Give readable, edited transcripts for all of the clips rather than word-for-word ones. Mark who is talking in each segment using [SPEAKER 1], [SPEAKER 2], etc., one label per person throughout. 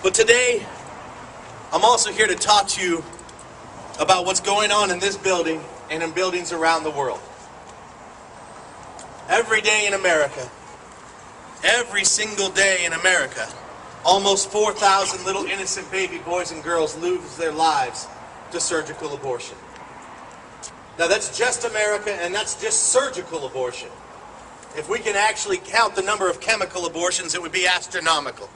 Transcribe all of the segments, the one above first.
[SPEAKER 1] But today, I'm also here to talk to you about what's going on in this building and in buildings around the world. Every day in America, every single day in America, almost 4,000 little innocent baby boys and girls lose their lives to surgical abortion. Now that's just America, and that's just surgical abortion. If we can actually count the number of chemical abortions, it would be astronomical.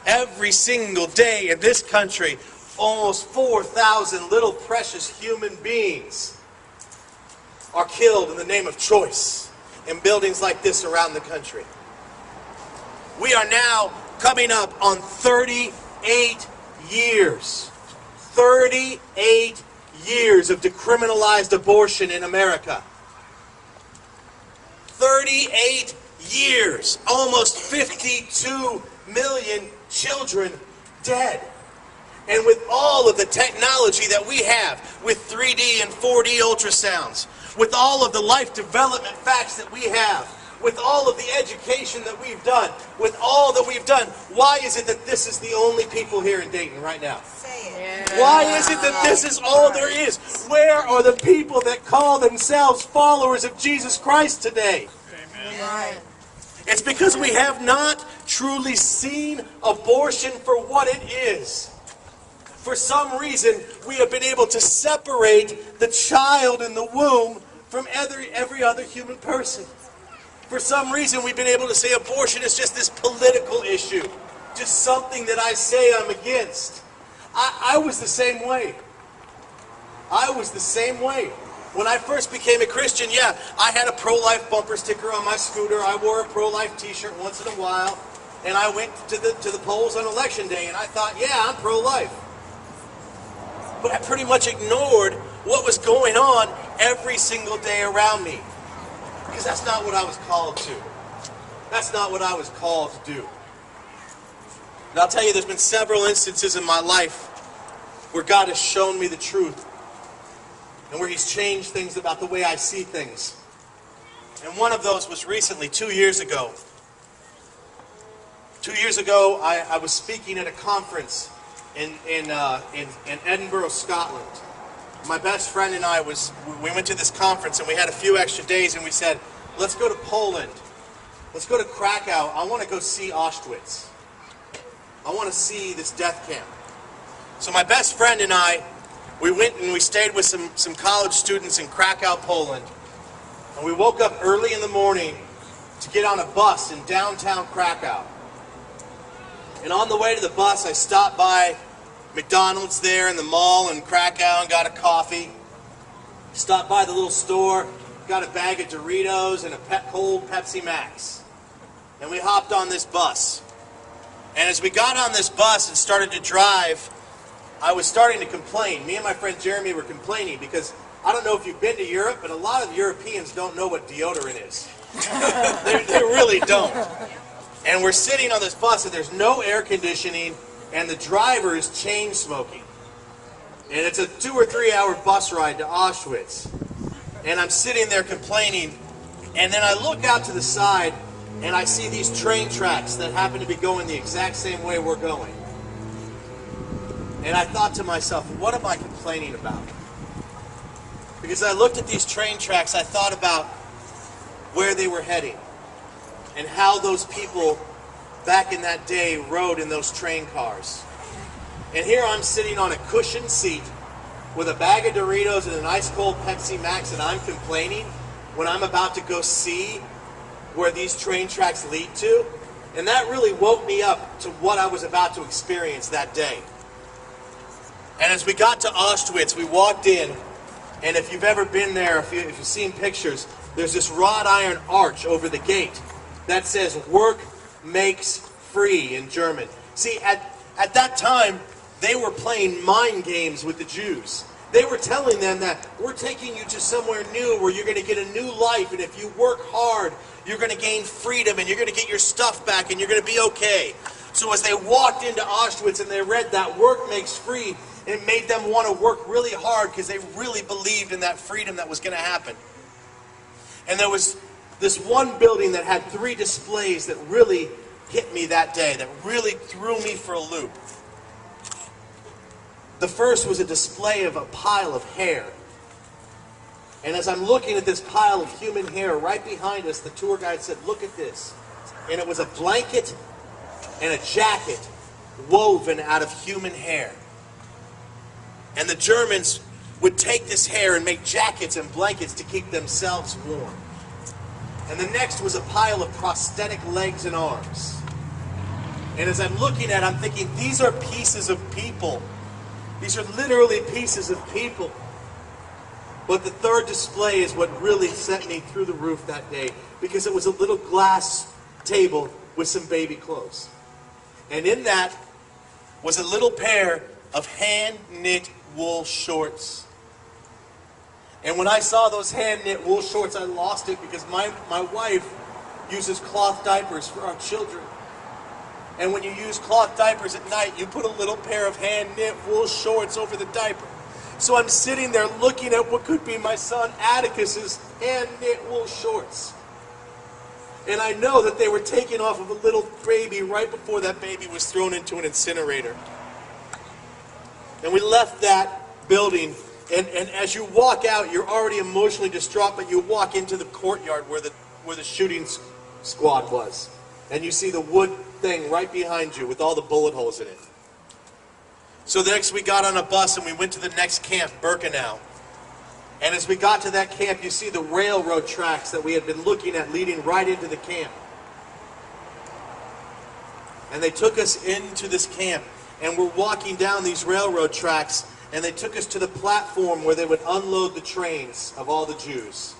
[SPEAKER 1] Every single day in this country, almost 4,000 little precious human beings are killed in the name of choice in buildings like this around the country. We are now coming up on 38 years. 38 years of decriminalized abortion in America. 38 years. Almost 52 million children dead. And with all of the technology that we have, with 3D and 4D ultrasounds, with all of the life development facts that we have, with all of the education that we've done, with all that we've done, why is it that this is the only people here in Dayton right now? Why is it that this is all there is? Where are the people that call themselves followers of Jesus Christ today? Amen. It's because we have not truly seen abortion for what it is. For some reason, we have been able to separate the child in the womb from every other human person. For some reason, we've been able to say abortion is just this political issue, just something that I say I'm against. I was the same way. I was the same way. When I first became a Christian, yeah, I had a pro-life bumper sticker on my scooter. I wore a pro-life t-shirt once in a while. And I went to the polls on election day, and I thought, yeah, I'm pro-life. But I pretty much ignored what was going on every single day around me. Because that's not what I was called to. That's not what I was called to do. And I'll tell you, there's been several instances in my life where God has shown me the truth. And where He's changed things about the way I see things. And one of those was recently, 2 years ago. 2 years ago, I was speaking at a conference in Edinburgh, Scotland. My best friend and I we went to this conference, and we had a few extra days, and we said, let's go to Poland. Let's go to Krakow. I want to go see Auschwitz. I want to see this death camp. So my best friend and I, we went and we stayed with some college students in Krakow, Poland. And we woke up early in the morning to get on a bus in downtown Krakow. And on the way to the bus, I stopped by McDonald's there in the mall in Krakow and got a coffee. Stopped by the little store, got a bag of Doritos and a cold Pepsi Max. And we hopped on this bus. And as we got on this bus and started to drive, I was starting to complain. Me and my friend Jeremy were complaining because I don't know if you've been to Europe, but a lot of Europeans don't know what deodorant is. They really don't. And we're sitting on this bus and there's no air conditioning and the driver is chain smoking. And it's a 2 or 3 hour bus ride to Auschwitz. And I'm sitting there complaining, and then I look out to the side and I see these train tracks that happen to be going the exact same way we're going. And I thought to myself, what am I complaining about? Because I looked at these train tracks, I thought about where they were heading and how those people back in that day rode in those train cars. And here I'm sitting on a cushioned seat with a bag of Doritos and an ice cold Pepsi Max, and I'm complaining when I'm about to go see where these train tracks lead to. And that really woke me up to what I was about to experience that day. And as we got to Auschwitz, we walked in, and if you've ever been there, if you've seen pictures, there's this wrought iron arch over the gate that says, "Work makes free" in German. See, at that time, they were playing mind games with the Jews. They were telling them that we're taking you to somewhere new where you're going to get a new life, and if you work hard, you're going to gain freedom, and you're going to get your stuff back, and you're going to be okay. So as they walked into Auschwitz and they read that work makes free, it made them want to work really hard because they really believed in that freedom that was going to happen. And there was this one building that had 3 displays that really hit me that day that really threw me for a loop. The first was a display of a pile of hair. And as I'm looking at this pile of human hair right behind us, the tour guide said, "Look at this." And it was a blanket and a jacket woven out of human hair. And the Germans would take this hair and make jackets and blankets to keep themselves warm. And the next was a pile of prosthetic legs and arms. And as I'm looking at it, I'm thinking, these are pieces of people. These are literally pieces of people. But the third display is what really sent me through the roof that day, because it was a little glass table with some baby clothes. And in that was a little pair of hand-knit wool shorts. And when I saw those hand-knit wool shorts, I lost it, because my wife uses cloth diapers for our children. And when you use cloth diapers at night, you put a little pair of hand-knit wool shorts over the diaper. So I'm sitting there looking at what could be my son Atticus's hand-knit wool shorts. And I know that they were taken off of a little baby right before that baby was thrown into an incinerator. And we left that building, and as you walk out, you're already emotionally distraught, but you walk into the courtyard where the shooting squad was. And you see the wood thing right behind you with all the bullet holes in it. So next we got on a bus and we went to the next camp, Birkenau. And as we got to that camp, you see the railroad tracks that we had been looking at leading right into the camp. And they took us into this camp, and we're walking down these railroad tracks, and they took us to the platform where they would unload the trains of all the Jews.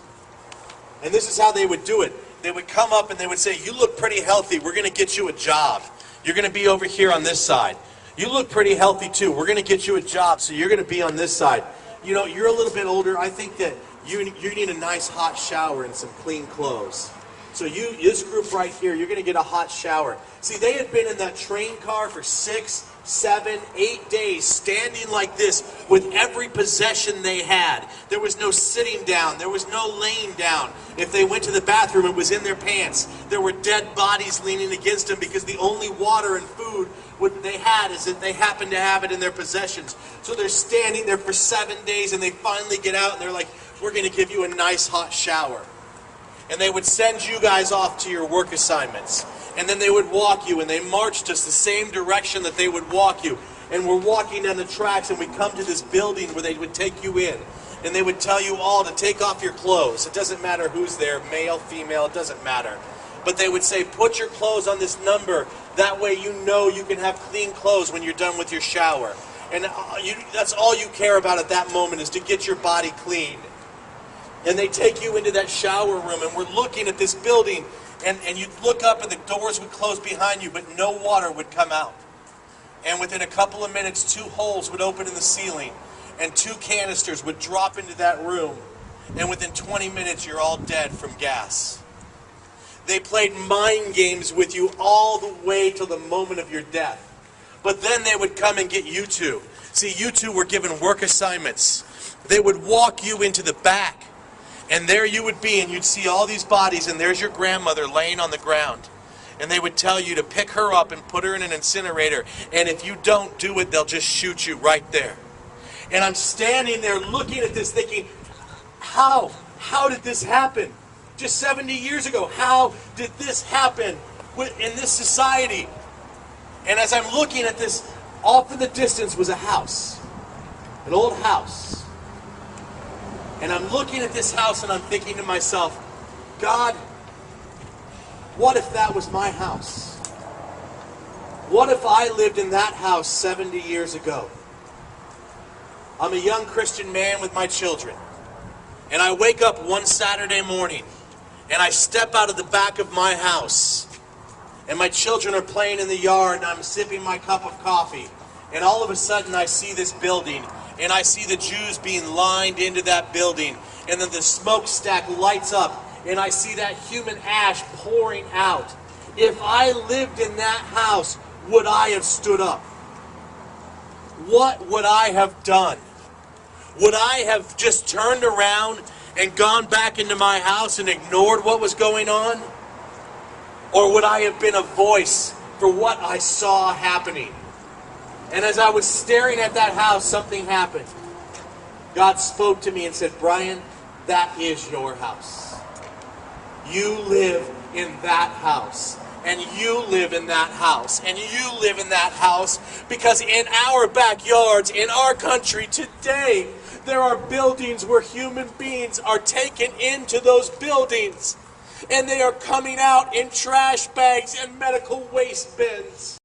[SPEAKER 1] And this is how they would do it. They would come up and they would say, "You look pretty healthy. We're going to get you a job. You're going to be over here on this side. You look pretty healthy too. We're going to get you a job, so you're going to be on this side. You know, you're a little bit older. I think that you need a nice hot shower and some clean clothes. So this group right here, you're going to get a hot shower." See, they had been in that train car for 6, 7, 8 days, standing like this with every possession they had. There was no sitting down. There was no laying down. If they went to the bathroom, it was in their pants. There were dead bodies leaning against them, because the only water and food what they had is that they happened to have it in their possessions. So they're standing there for 7 days, and they finally get out, and they're like, "We're going to give you a nice hot shower." And they would send you guys off to your work assignments. And then they would walk you, and they marched us the same direction that they would walk you. And we're walking down the tracks, and we come to this building where they would take you in. And they would tell you all to take off your clothes. It doesn't matter who's there, male, female, it doesn't matter. But they would say, "Put your clothes on this number. That way you know you can have clean clothes when you're done with your shower." And that's all you care about at that moment, is to get your body clean. And they take you into that shower room, and we're looking at this building, and you'd look up and the doors would close behind you, but no water would come out. And within a couple of minutes, 2 holes would open in the ceiling, and 2 canisters would drop into that room. And within 20 minutes, you're all dead from gas. They played mind games with you all the way till the moment of your death. But then they would come and get you two. See, you two were given work assignments. They would walk you into the back, and there you would be, and you'd see all these bodies, and there's your grandmother laying on the ground. And they would tell you to pick her up and put her in an incinerator, and if you don't do it, they'll just shoot you right there. And I'm standing there looking at this thinking, how did this happen? Just 70 years ago, how did this happen in this society? And as I'm looking at this, off in the distance was a house, an old house. And I'm looking at this house and I'm thinking to myself, God, what if that was my house? What if I lived in that house 70 years ago? I'm a young Christian man with my children. And I wake up one Saturday morning and I step out of the back of my house. And my children are playing in the yard and I'm sipping my cup of coffee. And all of a sudden I see this building. And I see the Jews being lined into that building. And then the smokestack lights up. And I see that human ash pouring out. If I lived in that house, would I have stood up? What would I have done? Would I have just turned around and gone back into my house and ignored what was going on? Or would I have been a voice for what I saw happening? And as I was staring at that house, something happened. God spoke to me and said, Bryan, that is your house. You live in that house. And you live in that house. And you live in that house because in our backyards, in our country today, there are buildings where human beings are taken into those buildings. And they are coming out in trash bags and medical waste bins.